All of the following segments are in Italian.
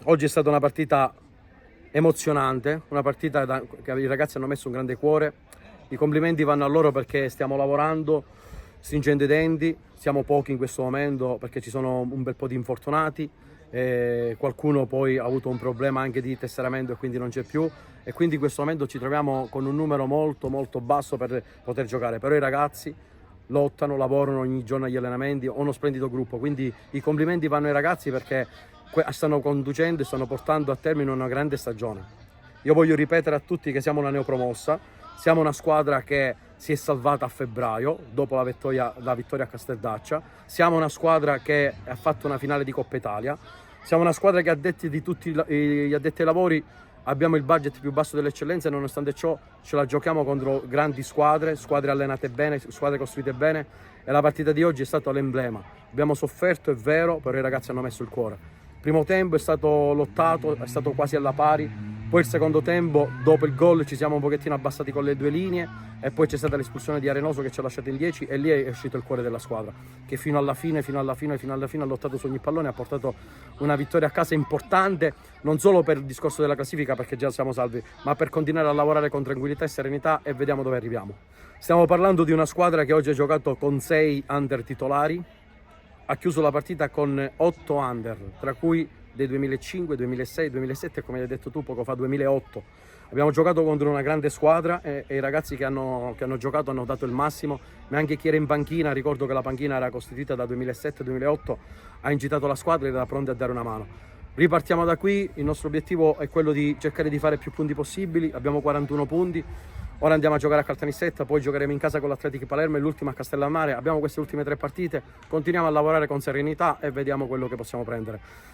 Oggi è stata una partita emozionante, una partita che i ragazzi hanno messo un grande cuore. I complimenti vanno a loro perché stiamo lavorando, stringendo i denti, siamo pochi in questo momento perché ci sono un bel po' di infortunati, qualcuno poi ha avuto un problema anche di tesseramento e quindi non c'è più, e quindi in questo momento ci troviamo con un numero molto molto basso per poter giocare, però i ragazzi lottano, lavorano ogni giorno agli allenamenti, ho uno splendido gruppo, quindi i complimenti vanno ai ragazzi perché stanno conducendo e stanno portando a termine una grande stagione. Io voglio ripetere a tutti che siamo una neopromossa, siamo una squadra che si è salvata a febbraio dopo la vittoria a Casteldaccia, siamo una squadra che ha fatto una finale di Coppa Italia, siamo una squadra che addetti di tutti gli addetti ai lavori abbiamo il budget più basso dell'eccellenza e nonostante ciò ce la giochiamo contro grandi squadre, squadre allenate bene, squadre costruite bene, e la partita di oggi è stata l'emblema. Abbiamo sofferto, è vero, però i ragazzi hanno messo il cuore. Il primo tempo è stato lottato, è stato quasi alla pari, poi il secondo tempo, dopo il gol, ci siamo un pochettino abbassati con le due linee e poi c'è stata l'espulsione di Arenoso che ci ha lasciato in 10 e lì è uscito il cuore della squadra, che fino alla fine ha lottato su ogni pallone, ha portato una vittoria a casa importante, non solo per il discorso della classifica perché già siamo salvi, ma per continuare a lavorare con tranquillità e serenità, e vediamo dove arriviamo. Stiamo parlando di una squadra che oggi ha giocato con 6 under titolari, ha chiuso la partita con 8 under, tra cui dei 2005, 2006, 2007 e come hai detto tu poco fa 2008. Abbiamo giocato contro una grande squadra e i ragazzi che hanno giocato hanno dato il massimo, ma anche chi era in panchina, ricordo che la panchina era costituita da 2007-2008, ha incitato la squadra ed era pronta a dare una mano. Ripartiamo da qui, il nostro obiettivo è quello di cercare di fare più punti possibili, abbiamo 41 punti, ora andiamo a giocare a Caltanissetta, poi giocheremo in casa con l'Atletic Palermo e l'ultima a Castellammare, abbiamo queste ultime 3 partite, continuiamo a lavorare con serenità e vediamo quello che possiamo prendere.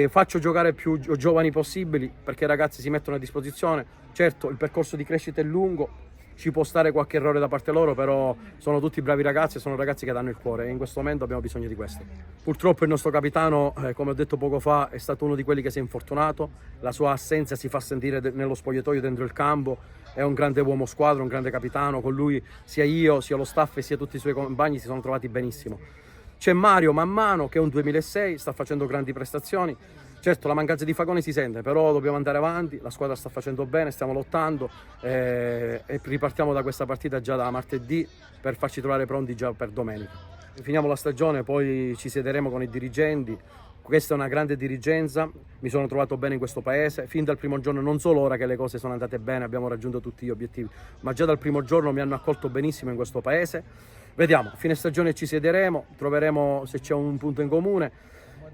Faccio giocare più giovani possibili perché i ragazzi si mettono a disposizione, certo il percorso di crescita è lungo, ci può stare qualche errore da parte loro, però sono tutti bravi ragazzi e sono ragazzi che danno il cuore e in questo momento abbiamo bisogno di questo. Purtroppo il nostro capitano, come ho detto poco fa, è stato uno di quelli che si è infortunato, la sua assenza si fa sentire nello spogliatoio, dentro il campo, è un grande uomo squadra, un grande capitano, con lui sia io, sia lo staff e sia tutti i suoi compagni si sono trovati benissimo. C'è Mario Mammano che è un 2006, sta facendo grandi prestazioni. Certo la mancanza di Fagoni si sente, però dobbiamo andare avanti, la squadra sta facendo bene, stiamo lottando e ripartiamo da questa partita già da martedì per farci trovare pronti già per domenica. Finiamo la stagione, poi ci siederemo con i dirigenti. Questa è una grande dirigenza, mi sono trovato bene in questo paese, fin dal primo giorno, non solo ora che le cose sono andate bene, abbiamo raggiunto tutti gli obiettivi, ma già dal primo giorno mi hanno accolto benissimo in questo paese. Vediamo, a fine stagione ci siederemo, troveremo se c'è un punto in comune,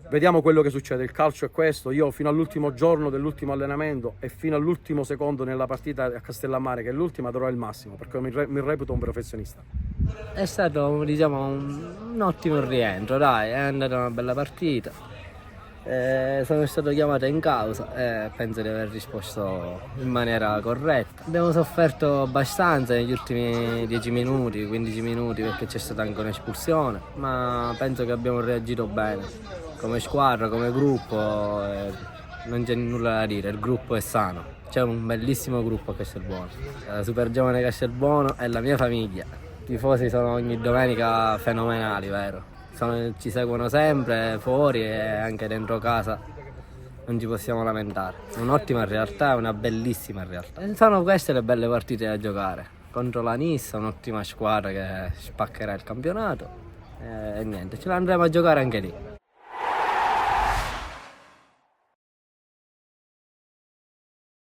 vediamo quello che succede. Il calcio è questo, io fino all'ultimo giorno dell'ultimo allenamento e fino all'ultimo secondo nella partita a Castellammare, che è l'ultima, darò il massimo perché mi reputo un professionista. È stato, diciamo, un ottimo rientro, dai, è andata una bella partita. Sono stato chiamato in causa e penso di aver risposto in maniera corretta. Abbiamo sofferto abbastanza negli ultimi 10 minuti, 15 minuti perché c'è stata anche un'espulsione, ma penso che abbiamo reagito bene come squadra, come gruppo, non c'è nulla da dire, il gruppo è sano. C'è un bellissimo gruppo a Castelbuono, la Super Giovane Castelbuono è la mia famiglia. I tifosi sono ogni domenica fenomenali, vero? Ci seguono sempre fuori e anche dentro casa, non ci possiamo lamentare. Un'ottima realtà, una bellissima realtà. E sono queste le belle partite da giocare. Contro la Nissa, un'ottima squadra che spaccherà il campionato. E niente, ce la andremo a giocare anche lì.